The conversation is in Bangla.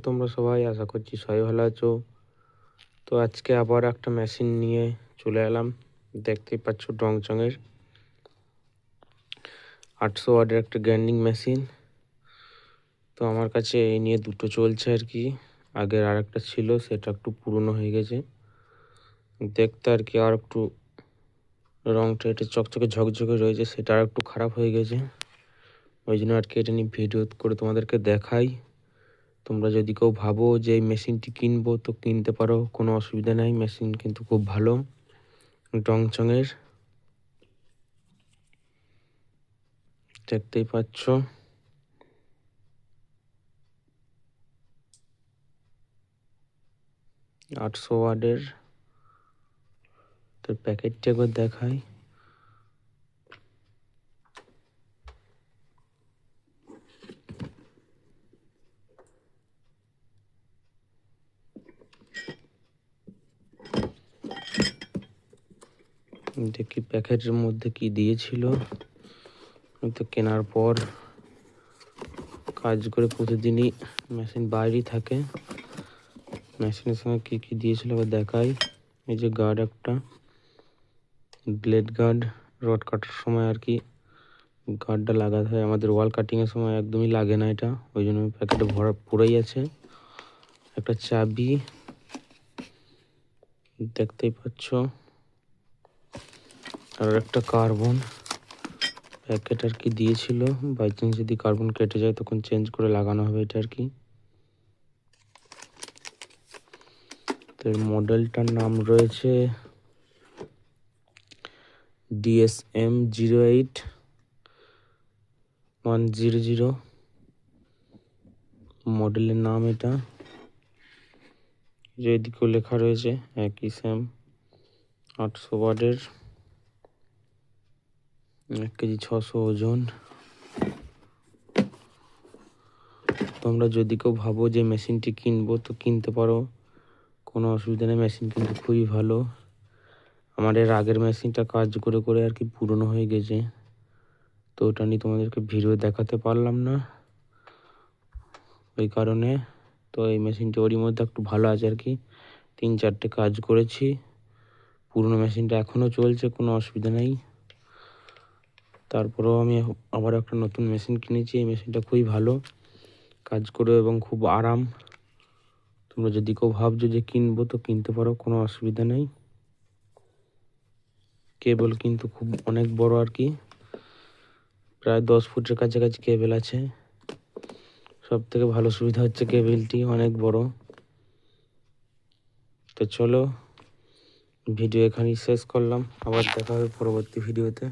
তোমরা সবাই আশা করছি সবাই ভালো আছো। তো আজকে আবার একটা মেশিন নিয়ে চলে এলাম। দেখতেই পাচ্ছ ডংচঙের 800 ওয়াটের একটা গ্রাইন্ডিং মেশিন। তো আমার কাছে এই নিয়ে দুটো চলছে আর কি। আগের আর একটা ছিল, সেটা একটু পুরনো হয়ে গেছে দেখতে আর কি, আর একটু রংটা এটা চকচকে ঝকঝকে রয়েছে, সেটা আর একটু খারাপ হয়ে গেছে। ওই জন্য আর কি এটা নিয়ে ভিডিও করে তোমাদেরকে দেখাই। তোমরা যদি কেউ ভাবো যে এই মেশিনটি কিনবো তো কিনতে পারো, কোনো অসুবিধা নাই। মেশিন কিন্তু খুব ভালো ডংচঙের, দেখতেই পাচ্ছ। আটশো ওয়াটের। তোর প্যাকেটটা একবার দেখাই। দেখি প্যাকেটের মধ্যে কি দিয়েছিল। তো কেনার পর কাজ করে প্রতিদিনই মেশিন বাইরেই থাকে। মেশিনের সঙ্গে কি কি দিয়েছিল এবার দেখাই। এই যে গার্ড, একটা ব্লেড গার্ড, রড কাটার সময় আর কি গার্ডটা লাগাতে হয়। আমাদের ওয়াল কাটিং এর সময় একদমই লাগে না এটা, ওই জন্য প্যাকেটে ভরা পুরাই আছে। একটা চাবি দেখতেই পাচ্ছ, আর একটা কার্বন প্যাকেট আর কি দিয়েছিল। বাই চান্স যদি কার্বন কেটে যায় তখন চেঞ্জ করে লাগানো হবে এটা আর কি। তো এর মডেলটার নাম রয়েছে DSM-08-100 মডেলের নাম এটা। যে এদিকেও লেখা রয়েছে একই সেম 800 ওয়াটের, 1 কেজি 600 ওজন। তোমরা যদি কেউ ভাবো যে মেশিনটি কিনবো তো কিনতে পারো, কোনো অসুবিধা নেই। মেশিন কিন্তু খুবই ভালো। আমার এর আগের মেশিনটা কাজ করে করে আর কি পুরনো হয়ে গেছে, তো ওটা নিয়ে তোমাদেরকে ভিডিও দেখাতে পারলাম না ওই কারণে। তো এই মেশিনটা ওরই মধ্যে একটু ভালো আছে আর কি। 3-4টে কাজ করেছি। পুরনো মেশিনটা এখনও চলছে, কোনো অসুবিধা নেই। তারপরেও আমি আবার একটা নতুন মেশিন কিনেছি। এই মেশিনটা খুবই ভালো কাজ করে এবং খুব আরাম। তোমরা যদি কেউ ভাবছো যে কিনবো তো কিনতে পারো, কোনো অসুবিধা নেই। কেবল কিন্তু খুব অনেক বড় আর কি, প্রায় 10 ফুটের কাছাকাছি কেবল আছে। সব থেকে ভালো সুবিধা হচ্ছে কেবলটি অনেক বড়। তো চলো ভিডিও এখানেই শেষ করলাম, আবার দেখা হবে পরবর্তী ভিডিওতে।